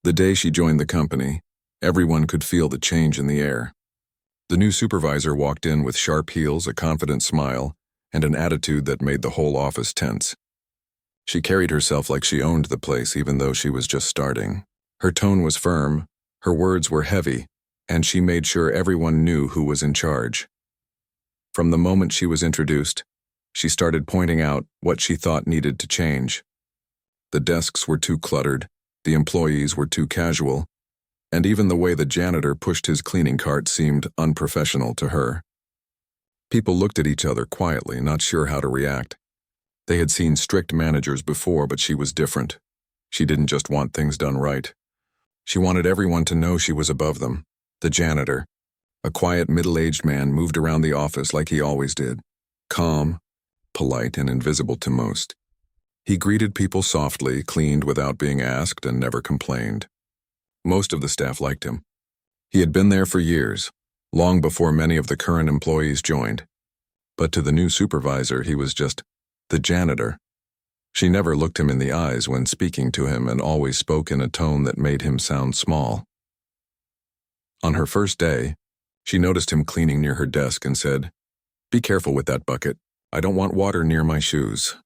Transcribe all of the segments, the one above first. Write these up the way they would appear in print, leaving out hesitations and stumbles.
The day she joined the company, everyone could feel the change in the air. The new supervisor walked in with sharp heels, a confident smile, and an attitude that made the whole office tense. She carried herself like she owned the place even though she was just starting. Her tone was firm, her words were heavy, and she made sure everyone knew who was in charge. From the moment she was introduced, she started pointing out what she thought needed to change. The desks were too cluttered, the employees were too casual, and even the way the janitor pushed his cleaning cart seemed unprofessional to her. People looked at each other quietly, not sure how to react. They had seen strict managers before, but she was different. She didn't just want things done right. She wanted everyone to know she was above them. The janitor, a quiet middle-aged man, moved around the office like he always did, calm, polite, and invisible to most. He greeted people softly, cleaned without being asked, and never complained. Most of the staff liked him. He had been there for years, long before many of the current employees joined. But to the new supervisor, he was just the janitor. She never looked him in the eyes when speaking to him and always spoke in a tone that made him sound small. On her first day, she noticed him cleaning near her desk and said, "Be careful with that bucket. I don't want water near my shoes."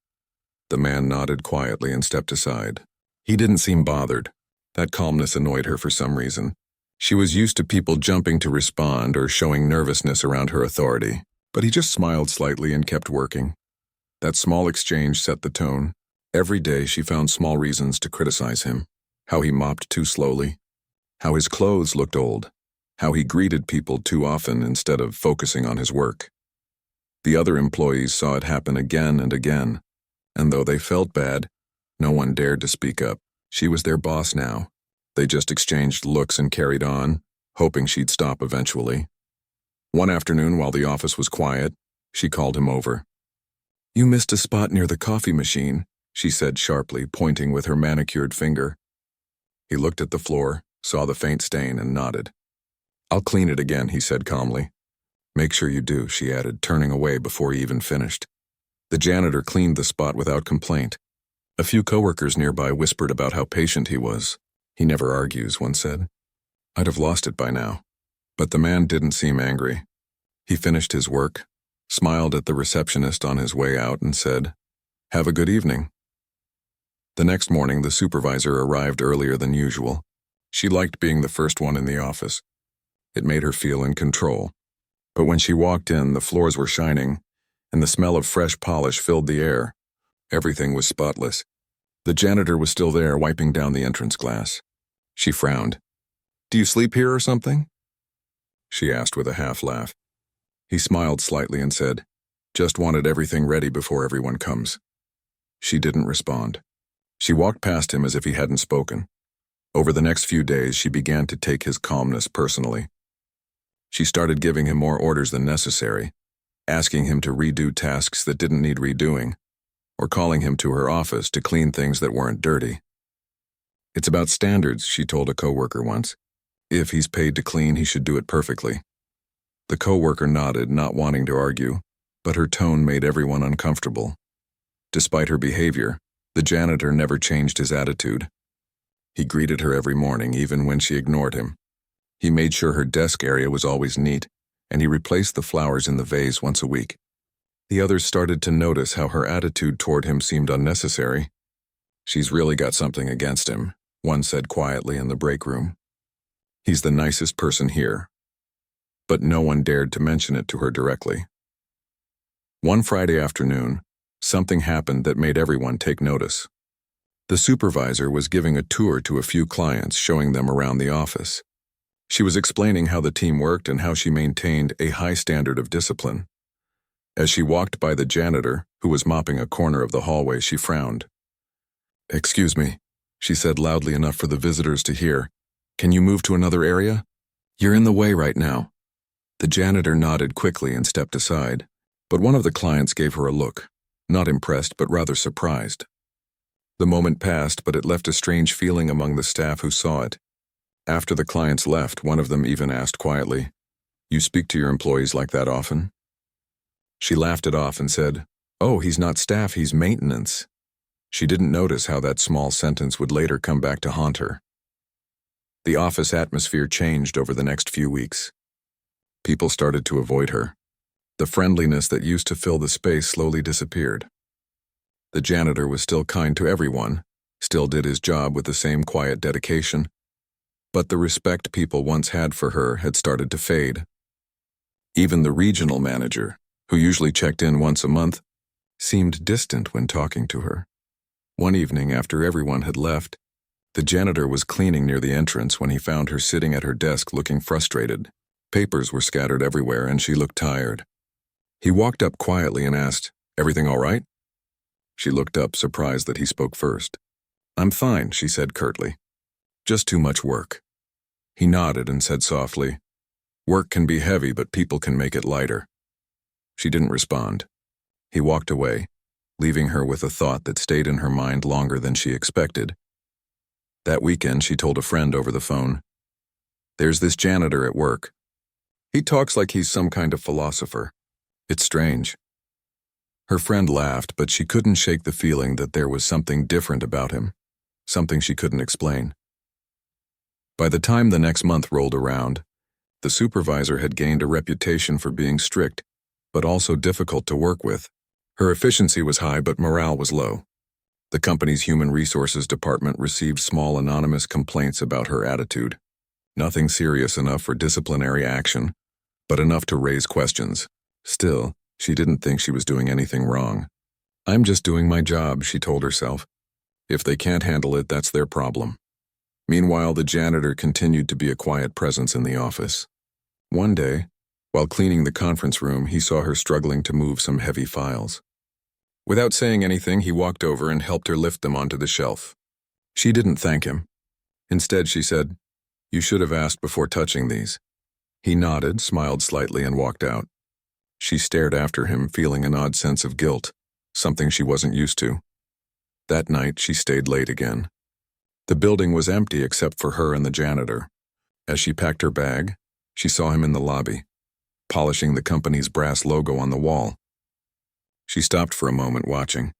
The man nodded quietly and stepped aside. He didn't seem bothered. That calmness annoyed her for some reason. She was used to people jumping to respond or showing nervousness around her authority, but he just smiled slightly and kept working. That small exchange set the tone. Every day she found small reasons to criticize him. How he mopped too slowly, how his clothes looked old, how he greeted people too often instead of focusing on his work. The other employees saw it happen again and again, and though they felt bad, no one dared to speak up. She was their boss now. They just exchanged looks and carried on, hoping she'd stop eventually. One afternoon, while the office was quiet, she called him over. "You missed a spot near the coffee machine," she said sharply, pointing with her manicured finger. He looked at the floor, saw the faint stain, and nodded. "I'll clean it again," he said calmly. "Make sure you do," she added, turning away before he even finished. The janitor cleaned the spot without complaint. A few coworkers nearby whispered about how patient he was. "He never argues," one said. "I'd have lost it by now." But the man didn't seem angry. He finished his work, smiled at the receptionist on his way out, and said, "Have a good evening." The next morning, the supervisor arrived earlier than usual. She liked being the first one in the office. It made her feel in control. But when she walked in, the floors were shining, and the smell of fresh polish filled the air. Everything was spotless. The janitor was still there, wiping down the entrance glass. She frowned. "Do you sleep here or something?" she asked with a half laugh. He smiled slightly and said, "Just wanted everything ready before everyone comes." She didn't respond. She walked past him as if he hadn't spoken. Over the next few days, she began to take his calmness personally. She started giving him more orders than necessary, asking him to redo tasks that didn't need redoing, or calling him to her office to clean things that weren't dirty. "It's about standards," she told a coworker once. "If he's paid to clean, he should do it perfectly." The coworker nodded, not wanting to argue, but her tone made everyone uncomfortable. Despite her behavior, the janitor never changed his attitude. He greeted her every morning, even when she ignored him. He made sure her desk area was always neat, and he replaced the flowers in the vase once a week. The others started to notice how her attitude toward him seemed unnecessary. "She's really got something against him," one said quietly in the break room. "He's the nicest person here." But no one dared to mention it to her directly. One Friday afternoon, something happened that made everyone take notice. The supervisor was giving a tour to a few clients, showing them around the office. She was explaining how the team worked and how she maintained a high standard of discipline. As she walked by the janitor, who was mopping a corner of the hallway, she frowned. "Excuse me," she said loudly enough for the visitors to hear. "Can you move to another area? You're in the way right now." The janitor nodded quickly and stepped aside, but one of the clients gave her a look, not impressed but rather surprised. The moment passed, but it left a strange feeling among the staff who saw it. After the clients left, one of them even asked quietly, "You speak to your employees like that often?" She laughed it off and said, "Oh, he's not staff, he's maintenance." She didn't notice how that small sentence would later come back to haunt her. The office atmosphere changed over the next few weeks. People started to avoid her. The friendliness that used to fill the space slowly disappeared. The janitor was still kind to everyone, still did his job with the same quiet dedication, but the respect people once had for her had started to fade. Even the regional manager, who usually checked in once a month, seemed distant when talking to her. One evening after everyone had left, the janitor was cleaning near the entrance when he found her sitting at her desk looking frustrated. Papers were scattered everywhere and she looked tired. He walked up quietly and asked, "Everything all right?" She looked up, surprised that he spoke first. "I'm fine," she said curtly. "Just too much work." He nodded and said softly, "Work can be heavy, but people can make it lighter." She didn't respond. He walked away, leaving her with a thought that stayed in her mind longer than she expected. That weekend, she told a friend over the phone, "There's this janitor at work. He talks like he's some kind of philosopher. It's strange." Her friend laughed, but she couldn't shake the feeling that there was something different about him, something she couldn't explain. By the time the next month rolled around, the supervisor had gained a reputation for being strict, but also difficult to work with. Her efficiency was high, but morale was low. The company's human resources department received small anonymous complaints about her attitude. Nothing serious enough for disciplinary action, but enough to raise questions. Still, she didn't think she was doing anything wrong. "I'm just doing my job," she told herself. "If they can't handle it, that's their problem." Meanwhile, the janitor continued to be a quiet presence in the office. One day, while cleaning the conference room, he saw her struggling to move some heavy files. Without saying anything, he walked over and helped her lift them onto the shelf. She didn't thank him. Instead, she said, "You should have asked before touching these." He nodded, smiled slightly, and walked out. She stared after him, feeling an odd sense of guilt, something she wasn't used to. That night, she stayed late again. The building was empty except for her and the janitor. As she packed her bag, she saw him in the lobby, polishing the company's brass logo on the wall. She stopped for a moment, watching.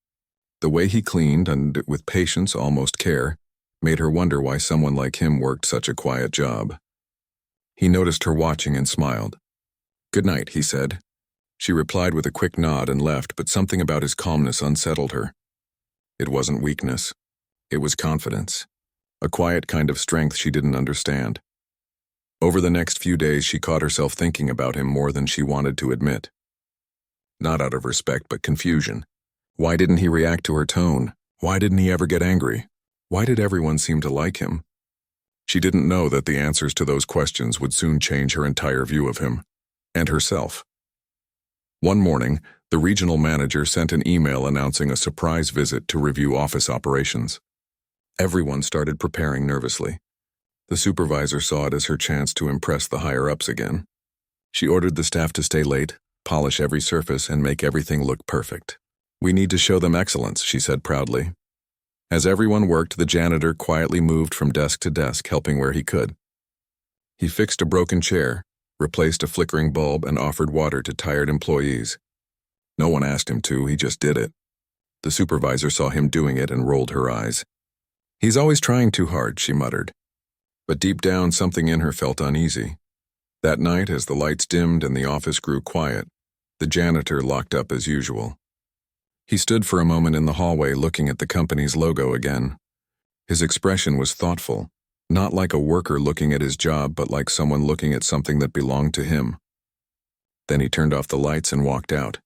The way he cleaned, and with patience, almost care, made her wonder why someone like him worked such a quiet job. He noticed her watching and smiled. "Good night," he said. She replied with a quick nod and left, but something about his calmness unsettled her. It wasn't weakness. It was confidence. A quiet kind of strength she didn't understand. Over the next few days, she caught herself thinking about him more than she wanted to admit. Not out of respect, but confusion. Why didn't he react to her tone? Why didn't he ever get angry? Why did everyone seem to like him? She didn't know that the answers to those questions would soon change her entire view of him, and herself. One morning, the regional manager sent an email announcing a surprise visit to review office operations. Everyone started preparing nervously. The supervisor saw it as her chance to impress the higher-ups again. She ordered the staff to stay late, polish every surface, and make everything look perfect. "We need to show them excellence," she said proudly. As everyone worked, the janitor quietly moved from desk to desk, helping where he could. He fixed a broken chair, replaced a flickering bulb, and offered water to tired employees. No one asked him to, he just did it. The supervisor saw him doing it and rolled her eyes. "He's always trying too hard," she muttered. But deep down, something in her felt uneasy. That night, as the lights dimmed and the office grew quiet, the janitor locked up as usual. He stood for a moment in the hallway looking at the company's logo again. His expression was thoughtful, not like a worker looking at his job, but like someone looking at something that belonged to him. Then he turned off the lights and walked out,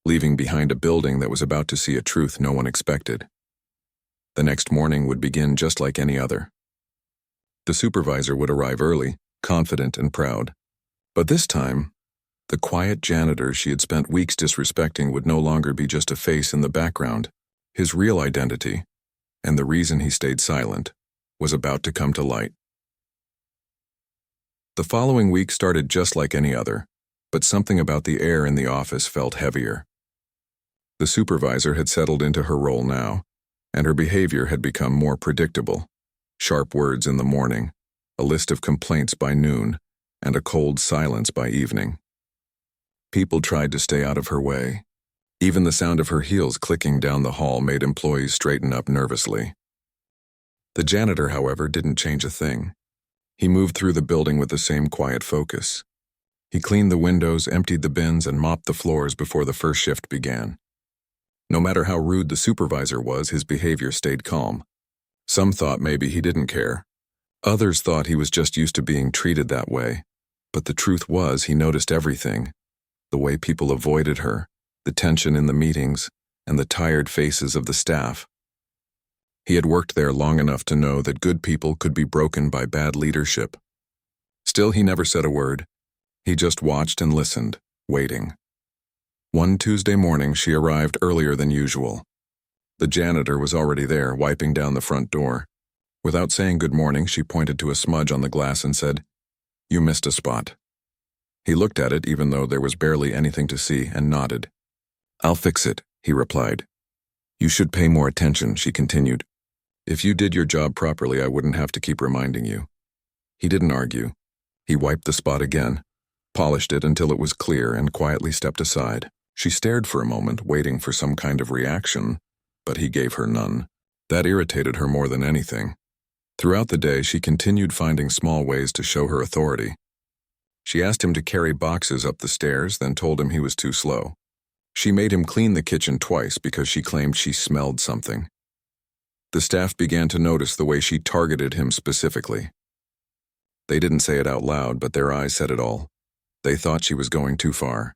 leaving behind a building that was about to see a truth no one expected. The next morning would begin just like any other. The supervisor would arrive early, confident and proud. But this time, the quiet janitor she had spent weeks disrespecting would no longer be just a face in the background. His real identity, and the reason he stayed silent, was about to come to light. The following week started just like any other, but something about the air in the office felt heavier. The supervisor had settled into her role now, and her behavior had become more predictable. Sharp words in the morning, a list of complaints by noon, and a cold silence by evening. People tried to stay out of her way. Even the sound of her heels clicking down the hall made employees straighten up nervously. The janitor, however, didn't change a thing. He moved through the building with the same quiet focus. He cleaned the windows, emptied the bins, and mopped the floors before the first shift began. No matter how rude the supervisor was, his behavior stayed calm. Some thought maybe he didn't care. Others thought he was just used to being treated that way. But the truth was, he noticed everything. The way people avoided her, the tension in the meetings, and the tired faces of the staff. He had worked there long enough to know that good people could be broken by bad leadership. Still, he never said a word. He just watched and listened, waiting. One Tuesday morning, she arrived earlier than usual. The janitor was already there, wiping down the front door. Without saying good morning, she pointed to a smudge on the glass and said, "You missed a spot." He looked at it, even though there was barely anything to see, and nodded. "I'll fix it," he replied. "You should pay more attention," she continued. "If you did your job properly, I wouldn't have to keep reminding you." He didn't argue. He wiped the spot again, polished it until it was clear, and quietly stepped aside. She stared for a moment, waiting for some kind of reaction, but he gave her none. That irritated her more than anything. Throughout the day, she continued finding small ways to show her authority. She asked him to carry boxes up the stairs, then told him he was too slow. She made him clean the kitchen twice because she claimed she smelled something. The staff began to notice the way she targeted him specifically. They didn't say it out loud, but their eyes said it all. They thought she was going too far.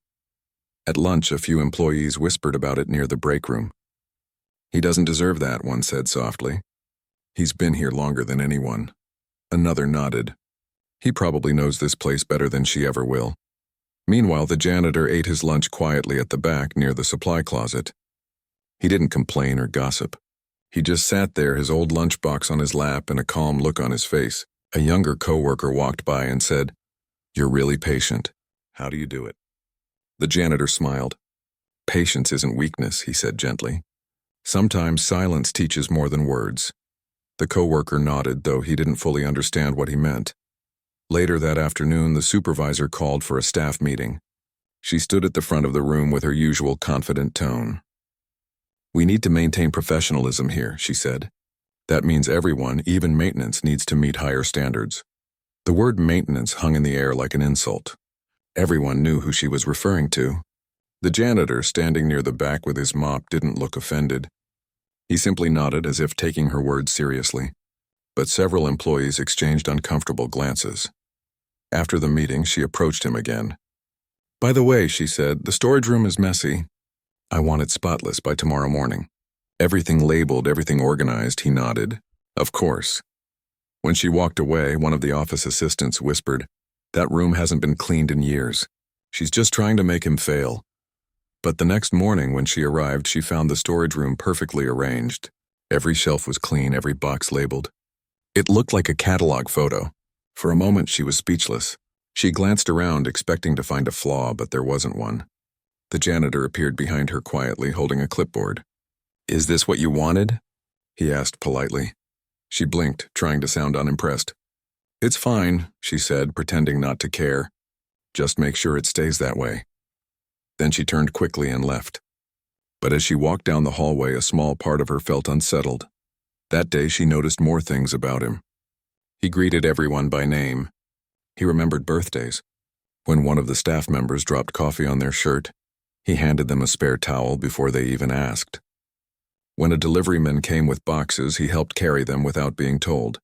At lunch, a few employees whispered about it near the break room. "He doesn't deserve that," one said softly. "He's been here longer than anyone." Another nodded. "He probably knows this place better than she ever will." Meanwhile, the janitor ate his lunch quietly at the back near the supply closet. He didn't complain or gossip. He just sat there, his old lunchbox on his lap and a calm look on his face. A younger coworker walked by and said, "You're really patient. How do you do it?" The janitor smiled. "Patience isn't weakness," he said gently. "Sometimes silence teaches more than words." The coworker nodded, though he didn't fully understand what he meant. Later that afternoon, the supervisor called for a staff meeting. She stood at the front of the room with her usual confident tone. "We need to maintain professionalism here," she said. "That means everyone, even maintenance, needs to meet higher standards." The word maintenance hung in the air like an insult. Everyone knew who she was referring to. The janitor, standing near the back with his mop, didn't look offended. He simply nodded as if taking her words seriously. But several employees exchanged uncomfortable glances. After the meeting, she approached him again. "By the way," she said, "the storage room is messy. I want it spotless by tomorrow morning." "Everything labeled, everything organized," he nodded. "Of course." When she walked away, one of the office assistants whispered, "That room hasn't been cleaned in years. She's just trying to make him fail." But the next morning when she arrived, she found the storage room perfectly arranged. Every shelf was clean, every box labeled. It looked like a catalog photo. For a moment, she was speechless. She glanced around, expecting to find a flaw, but there wasn't one. The janitor appeared behind her quietly, holding a clipboard. "Is this what you wanted?" he asked politely. She blinked, trying to sound unimpressed. "It's fine," she said, pretending not to care. "Just make sure it stays that way." Then she turned quickly and left. But as she walked down the hallway, a small part of her felt unsettled. That day she noticed more things about him. He greeted everyone by name. He remembered birthdays. When one of the staff members dropped coffee on their shirt, he handed them a spare towel before they even asked. When a deliveryman came with boxes, he helped carry them without being told.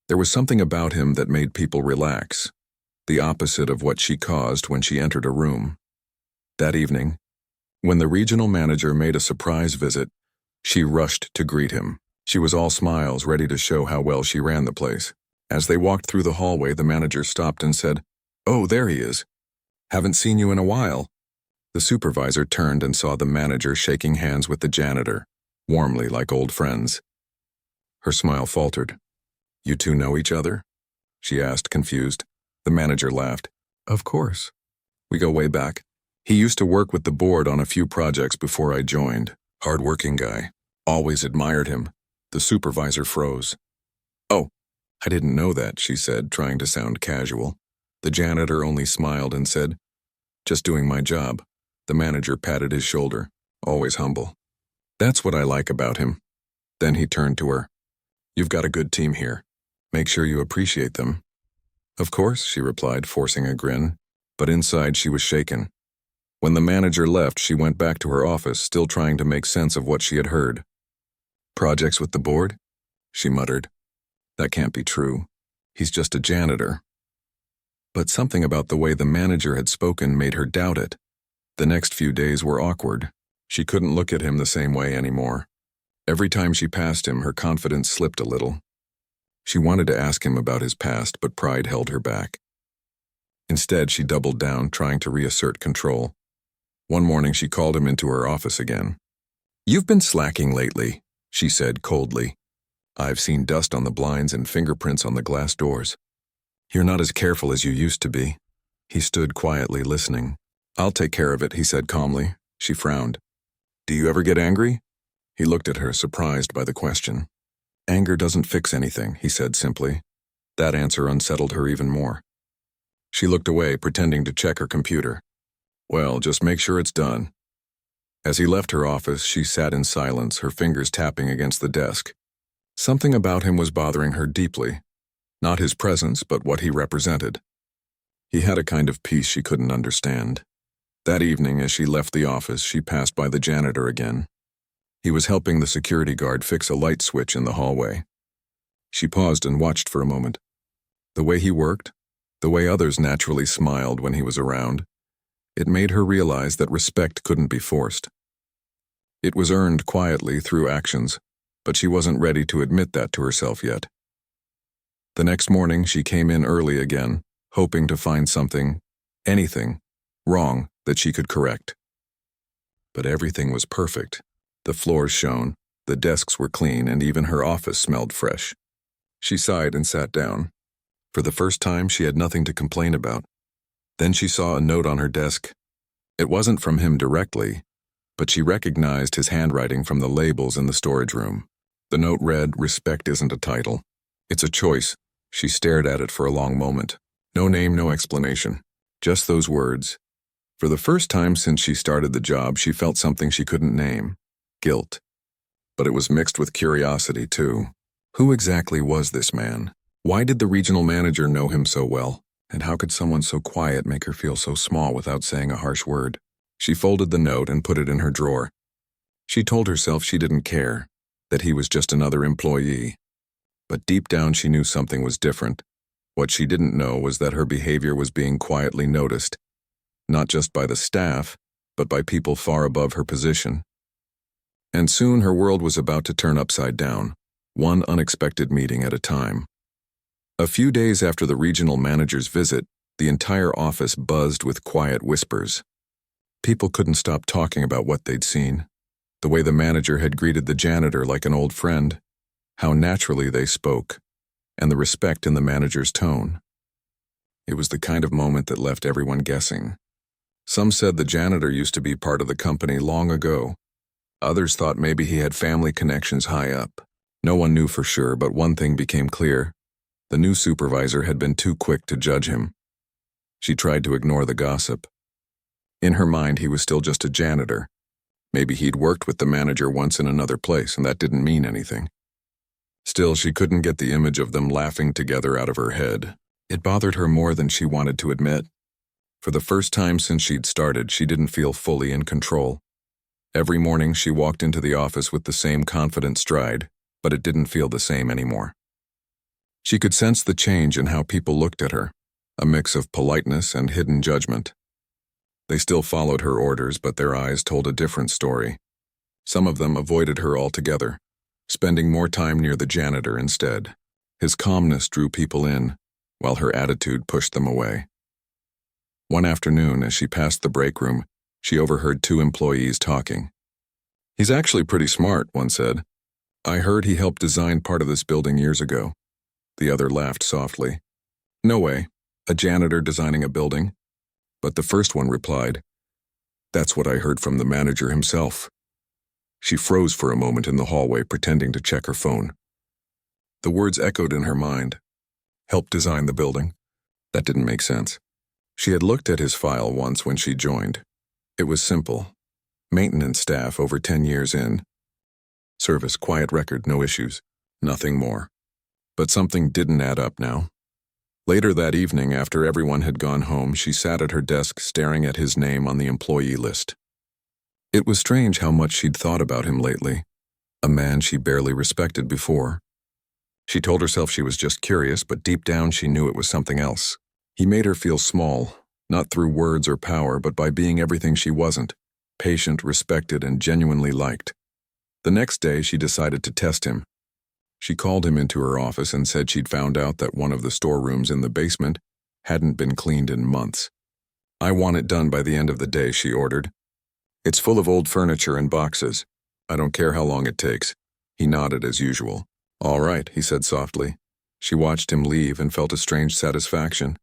There was something about him that made people relax, the opposite of what she caused when she entered a room. That evening, when the regional manager made a surprise visit, she rushed to greet him. She was all smiles, ready to show how well she ran the place. As they walked through the hallway, the manager stopped and said, "Oh, there he is. Haven't seen you in a while." The supervisor turned and saw the manager shaking hands with the janitor, warmly like old friends. Her smile faltered. "You two know each other?" she asked, confused. The manager laughed. "Of course. We go way back. He used to work with the board on a few projects before I joined. Hard-working guy. Always admired him." The supervisor froze. "Oh, I didn't know that," she said, trying to sound casual. The janitor only smiled and said, "Just doing my job." The manager patted his shoulder, always humble. "That's what I like about him." Then he turned to her. "You've got a good team here. Make sure you appreciate them." Of course, she replied, forcing a grin, but inside she was shaken. When the manager left, she went back to her office, still trying to make sense of what she had heard. Projects with the board? She muttered. That can't be true. He's just a janitor. But something about the way the manager had spoken made her doubt it. The next few days were awkward. She couldn't look at him the same way anymore. Every time she passed him, her confidence slipped a little. She wanted to ask him about his past, but pride held her back. Instead, she doubled down, trying to reassert control. One morning, she called him into her office again. "You've been slacking lately," she said coldly. "I've seen dust on the blinds and fingerprints on the glass doors. You're not as careful as you used to be." He stood quietly listening. "I'll take care of it," he said calmly. She frowned. "Do you ever get angry?" He looked at her, surprised by the question. "Anger doesn't fix anything," he said simply. That answer unsettled her even more. She looked away, pretending to check her computer. "Well, just make sure it's done." As he left her office, she sat in silence, her fingers tapping against the desk. Something about him was bothering her deeply. Not his presence, but what he represented. He had a kind of peace she couldn't understand. That evening, as she left the office, she passed by the janitor again. He was helping the security guard fix a light switch in the hallway. She paused and watched for a moment. The way he worked, the way others naturally smiled when he was around, it made her realize that respect couldn't be forced. It was earned quietly through actions, but she wasn't ready to admit that to herself yet. The next morning, she came in early again, hoping to find something, anything, wrong that she could correct. But everything was perfect. The floors shone, the desks were clean, and even her office smelled fresh. She sighed and sat down. For the first time, she had nothing to complain about. Then she saw a note on her desk. It wasn't from him directly, but she recognized his handwriting from the labels in the storage room. The note read, "Respect isn't a title. It's a choice." She stared at it for a long moment. No name, no explanation. Just those words. For the first time since she started the job, she felt something she couldn't name. Guilt. But it was mixed with curiosity, too. Who exactly was this man? Why did the regional manager know him so well? And how could someone so quiet make her feel so small without saying a harsh word? She folded the note and put it in her drawer. She told herself she didn't care, that he was just another employee. But deep down she knew something was different. What she didn't know was that her behavior was being quietly noticed, not just by the staff, but by people far above her position. And soon her world was about to turn upside down, one unexpected meeting at a time. A few days after the regional manager's visit, the entire office buzzed with quiet whispers. People couldn't stop talking about what they'd seen, the way the manager had greeted the janitor like an old friend, how naturally they spoke, and the respect in the manager's tone. It was the kind of moment that left everyone guessing. Some said the janitor used to be part of the company long ago. Others thought maybe he had family connections high up. No one knew for sure, but one thing became clear. The new supervisor had been too quick to judge him. She tried to ignore the gossip. In her mind, he was still just a janitor. Maybe he'd worked with the manager once in another place, and that didn't mean anything. Still, she couldn't get the image of them laughing together out of her head. It bothered her more than she wanted to admit. For the first time since she'd started, she didn't feel fully in control. Every morning, she walked into the office with the same confident stride, but it didn't feel the same anymore. She could sense the change in how people looked at her, a mix of politeness and hidden judgment. They still followed her orders, but their eyes told a different story. Some of them avoided her altogether, spending more time near the janitor instead. His calmness drew people in, while her attitude pushed them away. One afternoon, as she passed the break room, she overheard two employees talking. "He's actually pretty smart," one said. "I heard he helped design part of this building years ago." The other laughed softly. "No way, a janitor designing a building?" But the first one replied, "That's what I heard from the manager himself." She froze for a moment in the hallway, pretending to check her phone. The words echoed in her mind. Help design the building? That didn't make sense. She had looked at his file once when she joined. It was simple. Maintenance staff over 10 years in. Service, quiet record, no issues. Nothing more. But something didn't add up now. Later that evening, after everyone had gone home, she sat at her desk staring at his name on the employee list. It was strange how much she'd thought about him lately, a man she barely respected before. She told herself she was just curious, but deep down she knew it was something else. He made her feel small, not through words or power, but by being everything she wasn't, patient, respected, and genuinely liked. The next day, she decided to test him. She called him into her office and said she'd found out that one of the storerooms in the basement hadn't been cleaned in months. "I want it done by the end of the day," she ordered. "It's full of old furniture and boxes. I don't care how long it takes." He nodded as usual. "All right," he said softly. She watched him leave and felt a strange satisfaction.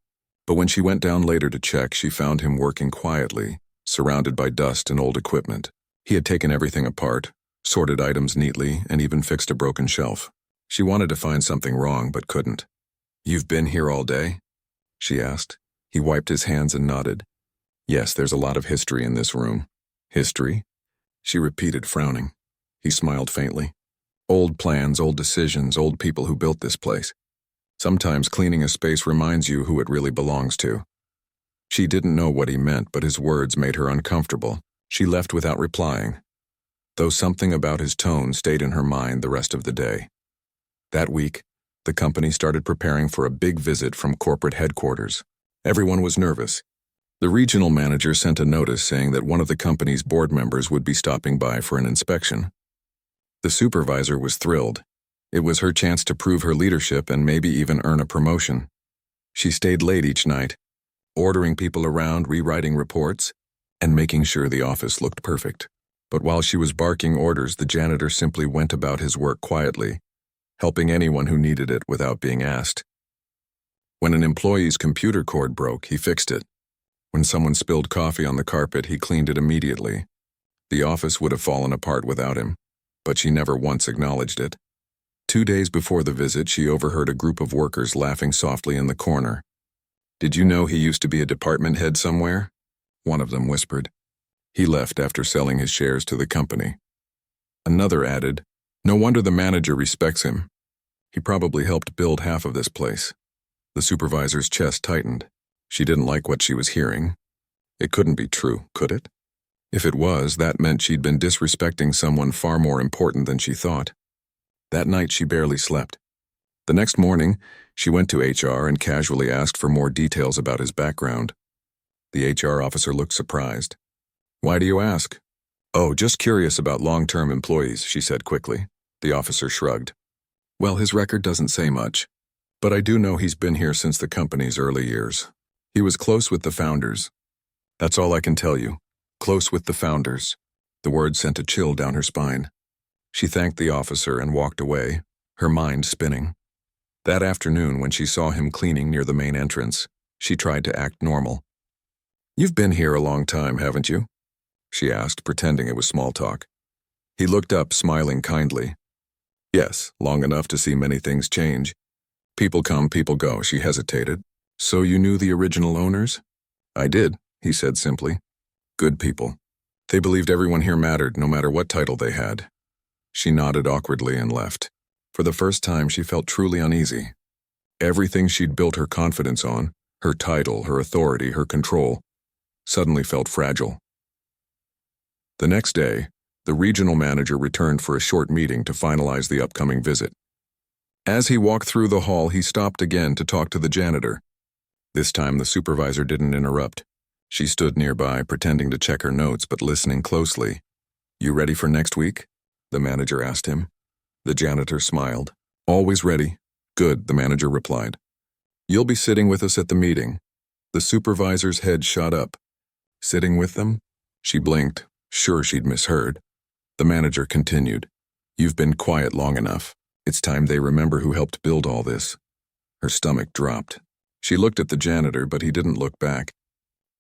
But when she went down later to check, she found him working quietly, surrounded by dust and old equipment. He had taken everything apart, sorted items neatly, and even fixed a broken shelf. She wanted to find something wrong, but couldn't. "You've been here all day?" she asked. He wiped his hands and nodded. "Yes, there's a lot of history in this room." "History?" she repeated, frowning. He smiled faintly. "Old plans, old decisions, old people who built this place. Sometimes cleaning a space reminds you who it really belongs to." She didn't know what he meant, but his words made her uncomfortable. She left without replying, though something about his tone stayed in her mind the rest of the day. That week, the company started preparing for a big visit from corporate headquarters. Everyone was nervous. The regional manager sent a notice saying that one of the company's board members would be stopping by for an inspection. The supervisor was thrilled. It was her chance to prove her leadership and maybe even earn a promotion. She stayed late each night, ordering people around, rewriting reports, and making sure the office looked perfect. But while she was barking orders, the janitor simply went about his work quietly, helping anyone who needed it without being asked. When an employee's computer cord broke, he fixed it. When someone spilled coffee on the carpet, he cleaned it immediately. The office would have fallen apart without him, but she never once acknowledged it. 2 days before the visit, she overheard a group of workers laughing softly in the corner. "Did you know he used to be a department head somewhere?" one of them whispered. "He left after selling his shares to the company." Another added, "No wonder the manager respects him. He probably helped build half of this place." The supervisor's chest tightened. She didn't like what she was hearing. It couldn't be true, could it? If it was, that meant she'd been disrespecting someone far more important than she thought. That night she barely slept. The next morning, she went to HR and casually asked for more details about his background. The HR officer looked surprised. "Why do you ask?" "Oh, just curious about long-term employees," she said quickly. The officer shrugged. "Well, his record doesn't say much, but I do know he's been here since the company's early years. He was close with the founders. That's all I can tell you. Close with the founders." The word sent a chill down her spine. She thanked the officer and walked away, her mind spinning. That afternoon, when she saw him cleaning near the main entrance, she tried to act normal. "You've been here a long time, haven't you?" she asked, pretending it was small talk. He looked up, smiling kindly. "Yes, long enough to see many things change. People come, people go," she hesitated. "So you knew the original owners?" "I did," he said simply. "Good people. They believed everyone here mattered, no matter what title they had." She nodded awkwardly and left. For the first time, she felt truly uneasy. Everything she'd built her confidence on, her title, her authority, her control, suddenly felt fragile. The next day, the regional manager returned for a short meeting to finalize the upcoming visit. As he walked through the hall, he stopped again to talk to the janitor. This time, the supervisor didn't interrupt. She stood nearby, pretending to check her notes, but listening closely. "You ready for next week?" the manager asked him. The janitor smiled. "Always ready." "Good," the manager replied. "You'll be sitting with us at the meeting." The supervisor's head shot up. "Sitting with them?" She blinked, sure she'd misheard. The manager continued. "You've been quiet long enough. It's time they remember who helped build all this." Her stomach dropped. She looked at the janitor, but he didn't look back.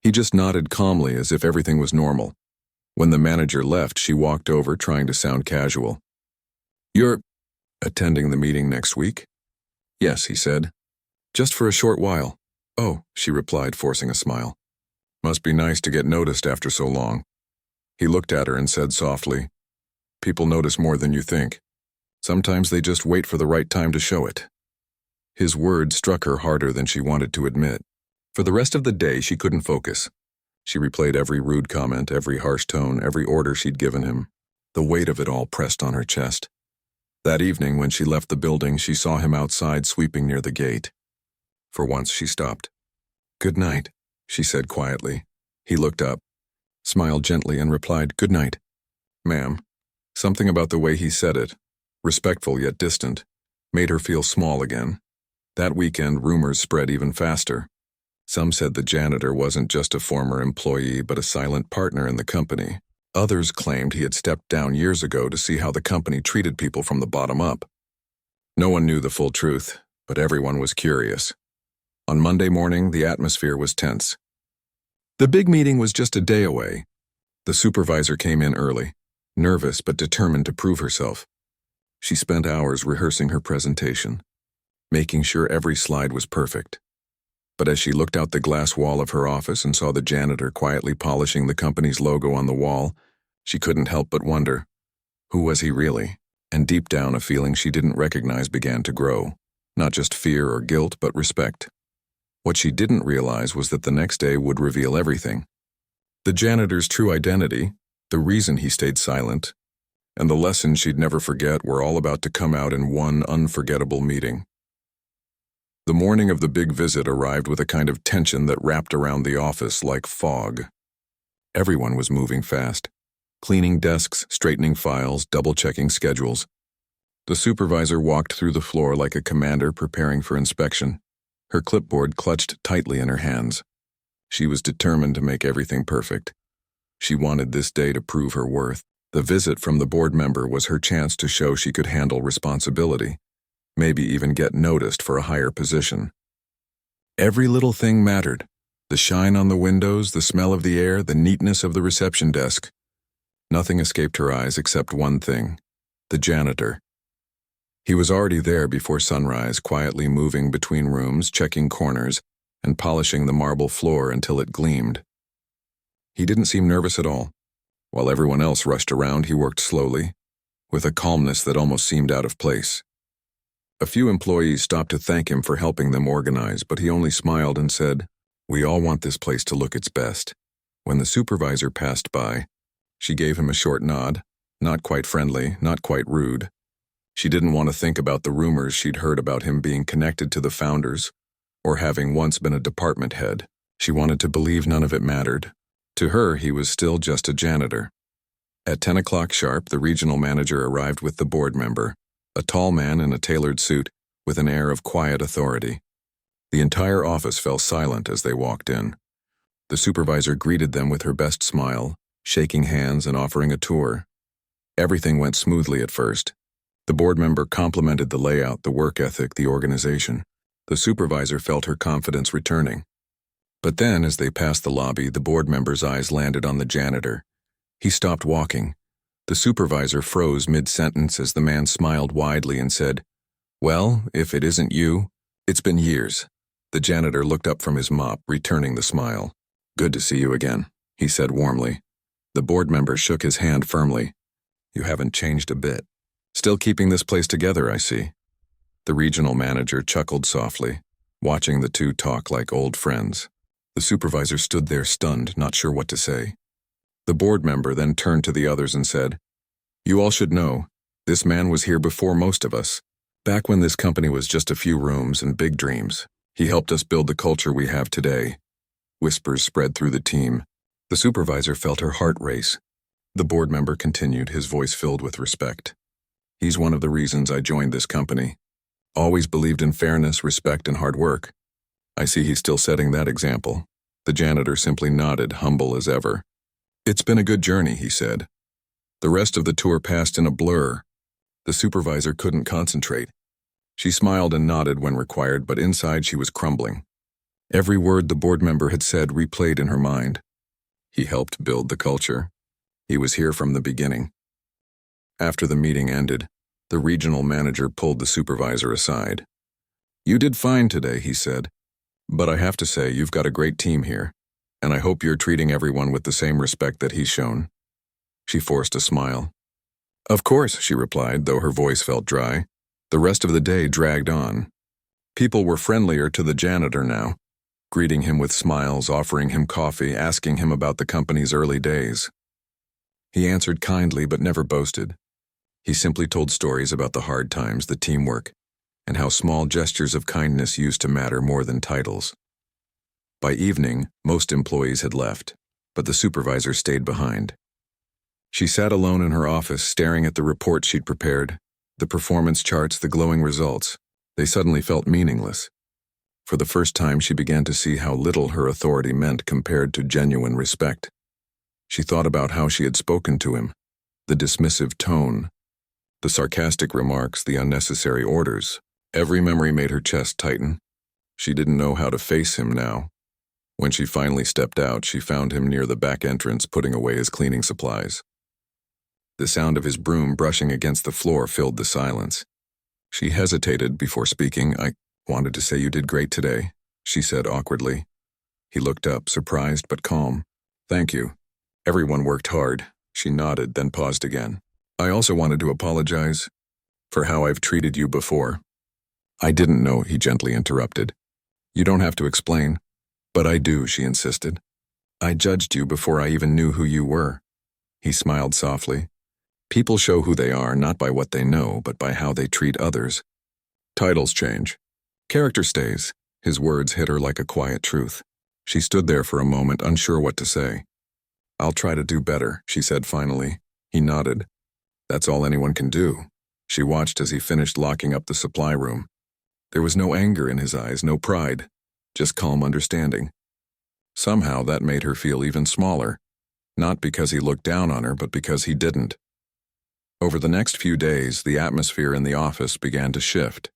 He just nodded calmly as if everything was normal. When the manager left, she walked over, trying to sound casual. "You're attending the meeting next week?" "Yes," he said. "Just for a short while." "Oh," she replied, forcing a smile. "Must be nice to get noticed after so long." He looked at her and said softly, "People notice more than you think. Sometimes they just wait for the right time to show it." His words struck her harder than she wanted to admit. For the rest of the day, she couldn't focus. She replayed every rude comment, every harsh tone, every order she'd given him. The weight of it all pressed on her chest. That evening, when she left the building, she saw him outside sweeping near the gate. For once, she stopped. "Good night," she said quietly. He looked up, smiled gently, and replied, "Good night, ma'am." Something about the way he said it, respectful yet distant, made her feel small again. That weekend, rumors spread even faster. Some said the janitor wasn't just a former employee but a silent partner in the company. Others claimed he had stepped down years ago to see how the company treated people from the bottom up. No one knew the full truth, but everyone was curious. On Monday morning, the atmosphere was tense. The big meeting was just a day away. The supervisor came in early, nervous but determined to prove herself. She spent hours rehearsing her presentation, making sure every slide was perfect. But as she looked out the glass wall of her office and saw the janitor quietly polishing the company's logo on the wall, she couldn't help but wonder, who was he really? And deep down, a feeling she didn't recognize began to grow. Not just fear or guilt, but respect. What she didn't realize was that the next day would reveal everything. The janitor's true identity, the reason he stayed silent, and the lessons she'd never forget were all about to come out in one unforgettable meeting. The morning of the big visit arrived with a kind of tension that wrapped around the office like fog. Everyone was moving fast, cleaning desks, straightening files, double-checking schedules. The supervisor walked through the floor like a commander preparing for inspection, her clipboard clutched tightly in her hands. She was determined to make everything perfect. She wanted this day to prove her worth. The visit from the board member was her chance to show she could handle responsibility, maybe even get noticed for a higher position. Every little thing mattered. The shine on the windows, the smell of the air, the neatness of the reception desk. Nothing escaped her eyes except one thing: the janitor. He was already there before sunrise, quietly moving between rooms, checking corners, and polishing the marble floor until it gleamed. He didn't seem nervous at all. While everyone else rushed around, he worked slowly, with a calmness that almost seemed out of place. A few employees stopped to thank him for helping them organize, but he only smiled and said, "We all want this place to look its best." When the supervisor passed by, she gave him a short nod, not quite friendly, not quite rude. She didn't want to think about the rumors she'd heard about him being connected to the founders or having once been a department head. She wanted to believe none of it mattered. To her, he was still just a janitor. At 10 o'clock sharp, the regional manager arrived with the board member, a tall man in a tailored suit with an air of quiet authority. The entire office fell silent as they walked in. The supervisor greeted them with her best smile, shaking hands and offering a tour. Everything went smoothly at first. The board member complimented the layout, the work ethic, the organization. The supervisor felt her confidence returning. But then, as they passed the lobby, the board member's eyes landed on the janitor. He stopped walking. The supervisor froze mid-sentence as the man smiled widely and said, "Well, if it isn't you, it's been years." The janitor looked up from his mop, returning the smile. "Good to see you again," he said warmly. The board member shook his hand firmly. "You haven't changed a bit. Still keeping this place together, I see." The regional manager chuckled softly, watching the two talk like old friends. The supervisor stood there stunned, not sure what to say. The board member then turned to the others and said, "You all should know, this man was here before most of us. Back when this company was just a few rooms and big dreams, he helped us build the culture we have today." Whispers spread through the team. The supervisor felt her heart race. The board member continued, his voice filled with respect. "He's one of the reasons I joined this company. Always believed in fairness, respect, and hard work. I see he's still setting that example." The janitor simply nodded, humble as ever. "It's been a good journey," he said. The rest of the tour passed in a blur. The supervisor couldn't concentrate. She smiled and nodded when required, but inside she was crumbling. Every word the board member had said replayed in her mind. He helped build the culture. He was here from the beginning. After the meeting ended, the regional manager pulled the supervisor aside. "You did fine today," he said. "But I have to say, you've got a great team here, and I hope you're treating everyone with the same respect that he's shown." She forced a smile. "Of course," she replied, though her voice felt dry. The rest of the day dragged on. People were friendlier to the janitor now, greeting him with smiles, offering him coffee, asking him about the company's early days. He answered kindly but never boasted. He simply told stories about the hard times, the teamwork, and how small gestures of kindness used to matter more than titles. By evening, most employees had left, but the supervisor stayed behind. She sat alone in her office, staring at the report she'd prepared, the performance charts, the glowing results. They suddenly felt meaningless. For the first time, she began to see how little her authority meant compared to genuine respect. She thought about how she had spoken to him, the dismissive tone, the sarcastic remarks, the unnecessary orders. Every memory made her chest tighten. She didn't know how to face him now. When she finally stepped out, she found him near the back entrance putting away his cleaning supplies. The sound of his broom brushing against the floor filled the silence. She hesitated before speaking. "I wanted to say you did great today," she said awkwardly. He looked up, surprised but calm. "Thank you. Everyone worked hard." She nodded, then paused again. "I also wanted to apologize for how I've treated you before." "I didn't know," he gently interrupted. "You don't have to explain." "But I do," she insisted. "I judged you before I even knew who you were." He smiled softly. "People show who they are not by what they know, but by how they treat others. Titles change. Character stays." His words hit her like a quiet truth. She stood there for a moment, unsure what to say. "I'll try to do better," she said finally. He nodded. "That's all anyone can do." She watched as he finished locking up the supply room. There was no anger in his eyes, no pride, just calm understanding. Somehow that made her feel even smaller, not because he looked down on her, but because he didn't. Over the next few days, the atmosphere in the office began to shift.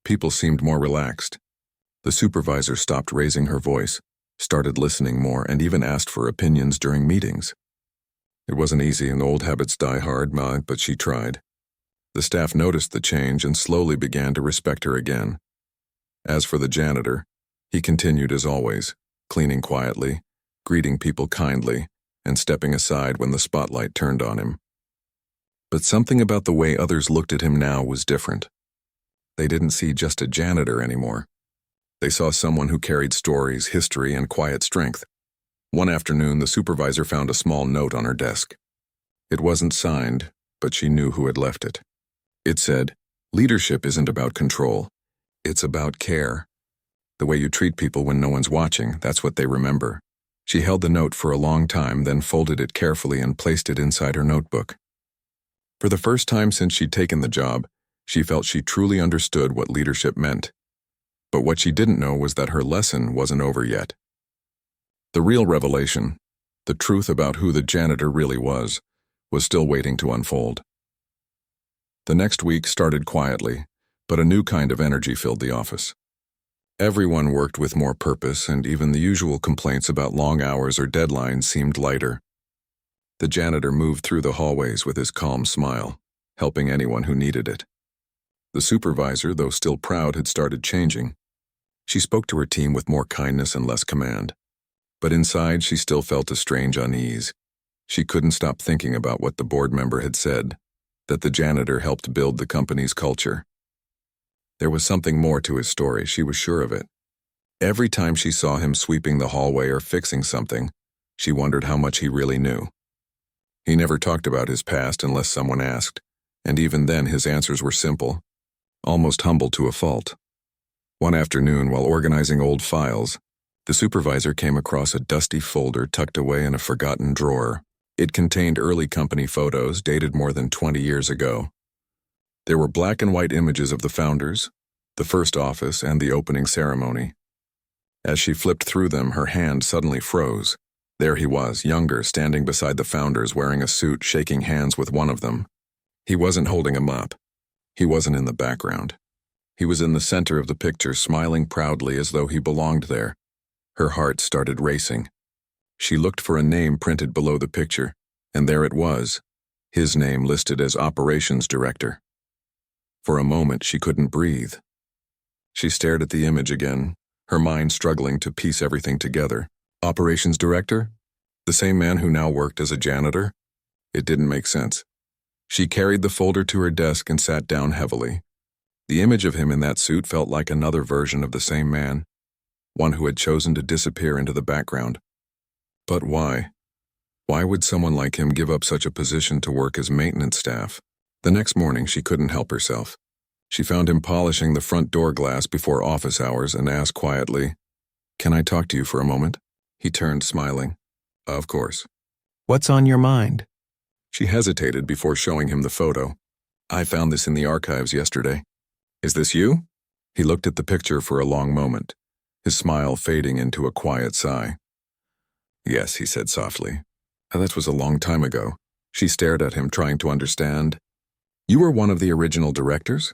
People seemed more relaxed. The supervisor stopped raising her voice, started listening more, and even asked for opinions during meetings. It wasn't easy, and old habits die hard, but she tried. The staff noticed the change and slowly began to respect her again. As for the janitor, he continued as always, cleaning quietly, greeting people kindly, and stepping aside when the spotlight turned on him. But something about the way others looked at him now was different. They didn't see just a janitor anymore. They saw someone who carried stories, history, and quiet strength. One afternoon, the supervisor found a small note on her desk. It wasn't signed, but she knew who had left it. It said, "Leadership isn't about control. It's about care. The way you treat people when no one's watching, that's what they remember." She held the note for a long time, then folded it carefully and placed it inside her notebook. For the first time since she'd taken the job, she felt she truly understood what leadership meant. But what she didn't know was that her lesson wasn't over yet. The real revelation, the truth about who the janitor really was still waiting to unfold. The next week started quietly, but a new kind of energy filled the office. Everyone worked with more purpose, and even the usual complaints about long hours or deadlines seemed lighter. The janitor moved through the hallways with his calm smile, helping anyone who needed it. The supervisor, though still proud, had started changing. She spoke to her team with more kindness and less command. But inside, she still felt a strange unease. She couldn't stop thinking about what the board member had said, that the janitor helped build the company's culture. There was something more to his story, she was sure of it. Every time she saw him sweeping the hallway or fixing something, she wondered how much he really knew. He never talked about his past unless someone asked, and even then his answers were simple, almost humble to a fault. One afternoon, while organizing old files, the supervisor came across a dusty folder tucked away in a forgotten drawer. It contained early company photos dated more than 20 years ago. There were black and white images of the founders, the first office, and the opening ceremony. As she flipped through them, her hand suddenly froze. There he was, younger, standing beside the founders, wearing a suit, shaking hands with one of them. He wasn't holding a mop. He wasn't in the background. He was in the center of the picture, smiling proudly as though he belonged there. Her heart started racing. She looked for a name printed below the picture, and there it was, his name listed as Operations Director. For a moment, she couldn't breathe. She stared at the image again, her mind struggling to piece everything together. Operations Director? The same man who now worked as a janitor? It didn't make sense. She carried the folder to her desk and sat down heavily. The image of him in that suit felt like another version of the same man, one who had chosen to disappear into the background. But why? Why would someone like him give up such a position to work as maintenance staff? The next morning, she couldn't help herself. She found him polishing the front door glass before office hours and asked quietly, "Can I talk to you for a moment?" He turned, smiling. "Of course." "What's on your mind?" She hesitated before showing him the photo. "I found this in the archives yesterday." "Is this you?" He looked at the picture for a long moment, his smile fading into a quiet sigh. "Yes," he said softly. "That was a long time ago." She stared at him, trying to understand. "You were one of the original directors?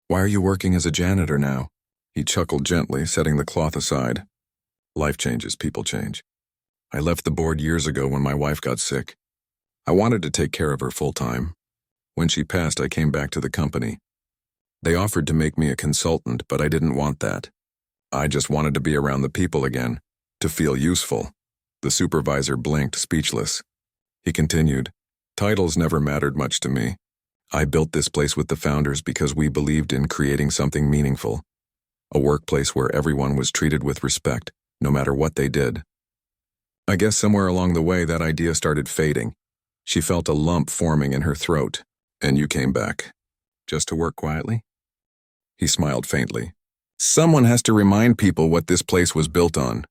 Why are you working as a janitor now?" He chuckled gently, setting the cloth aside. "Life changes, people change. I left the board years ago when my wife got sick. I wanted to take care of her full-time. When she passed, I came back to the company. They offered to make me a consultant, but I didn't want that. I just wanted to be around the people again, to feel useful." The supervisor blinked, speechless. He continued, "Titles never mattered much to me. I built this place with the founders because we believed in creating something meaningful. A workplace where everyone was treated with respect, no matter what they did. I guess somewhere along the way that idea started fading. She felt a lump forming in her throat. And you came back. Just to work quietly?" He smiled faintly. "Someone has to remind people what this place was built on.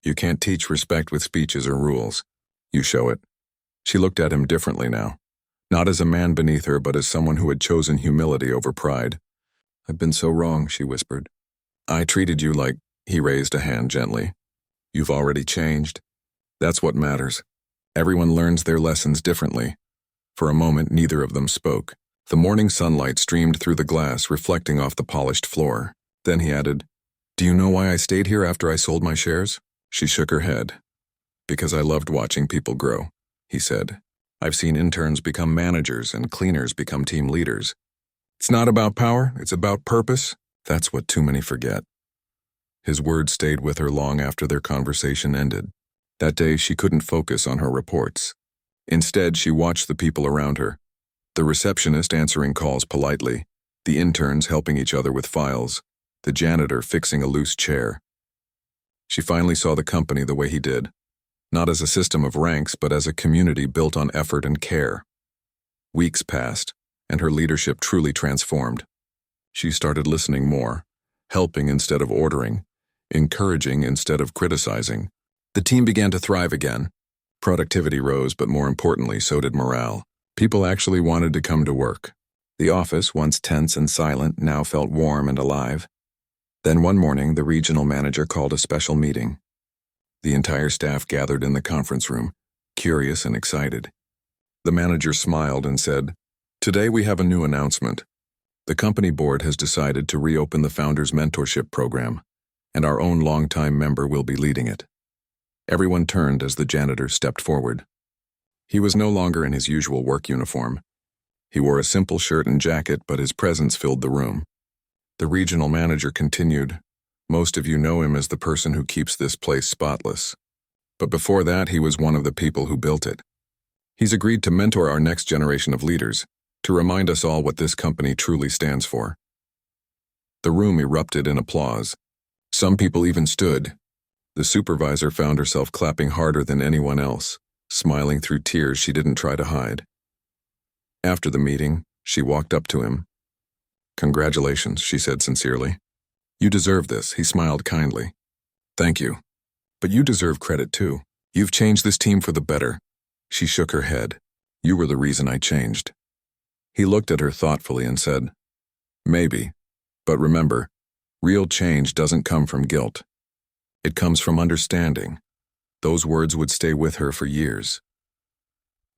You can't teach respect with speeches or rules. You show it." She looked at him differently now, not as a man beneath her, but as someone who had chosen humility over pride. "I've been so wrong," she whispered. "I treated you like—" He raised a hand gently. "You've already changed. That's what matters. Everyone learns their lessons differently." For a moment, neither of them spoke. The morning sunlight streamed through the glass, reflecting off the polished floor. Then he added, "Do you know why I stayed here after I sold my shares?" She shook her head. "Because I loved watching people grow," he said. "I've seen interns become managers and cleaners become team leaders. It's not about power, it's about purpose. That's what too many forget." His words stayed with her long after their conversation ended. That day, she couldn't focus on her reports. Instead, she watched the people around her. The receptionist answering calls politely, the interns helping each other with files, the janitor fixing a loose chair. She finally saw the company the way he did, not as a system of ranks, but as a community built on effort and care. Weeks passed, and her leadership truly transformed. She started listening more, helping instead of ordering, encouraging instead of criticizing. The team began to thrive again. Productivity rose, but more importantly, so did morale. People actually wanted to come to work. The office, once tense and silent, now felt warm and alive. Then one morning, the regional manager called a special meeting. The entire staff gathered in the conference room, curious and excited. The manager smiled and said, "Today we have a new announcement. The company board has decided to reopen the Founders Mentorship Program, and our own longtime member will be leading it." Everyone turned as the janitor stepped forward. He was no longer in his usual work uniform. He wore a simple shirt and jacket, but his presence filled the room. The regional manager continued, "Most of you know him as the person who keeps this place spotless. But before that, he was one of the people who built it. He's agreed to mentor our next generation of leaders, to remind us all what this company truly stands for." The room erupted in applause. Some people even stood. The supervisor found herself clapping harder than anyone else, smiling through tears she didn't try to hide. After the meeting, she walked up to him. "Congratulations," she said sincerely. "You deserve this," he smiled kindly. "Thank you. But you deserve credit too. You've changed this team for the better." She shook her head. "You were the reason I changed." He looked at her thoughtfully and said, "Maybe, but remember, real change doesn't come from guilt. It comes from understanding." Those words would stay with her for years.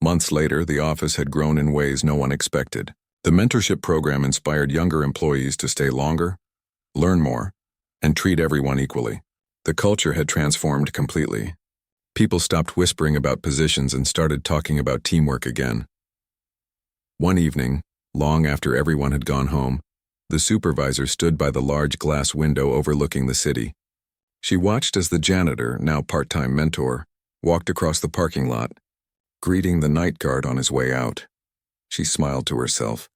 Months later, the office had grown in ways no one expected. The mentorship program inspired younger employees to stay longer, learn more, and treat everyone equally. The culture had transformed completely. People stopped whispering about positions and started talking about teamwork again. One evening, long after everyone had gone home, the supervisor stood by the large glass window overlooking the city. She watched as the janitor, now part-time mentor, walked across the parking lot, greeting the night guard on his way out. She smiled to herself.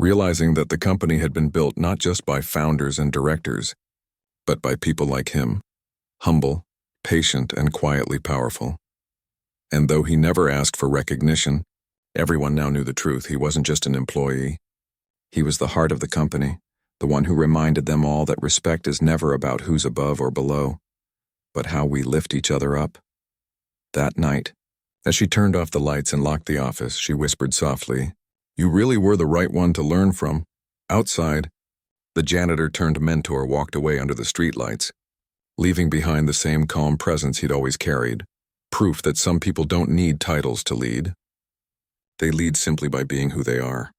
realizing that the company had been built not just by founders and directors, but by people like him, humble, patient, and quietly powerful. And though he never asked for recognition, everyone now knew the truth. He wasn't just an employee. He was the heart of the company, the one who reminded them all that respect is never about who's above or below, but how we lift each other up. That night, as she turned off the lights and locked the office, she whispered softly, "You really were the right one to learn from." Outside, the janitor-turned-mentor walked away under the streetlights, leaving behind the same calm presence he'd always carried, proof that some people don't need titles to lead. They lead simply by being who they are.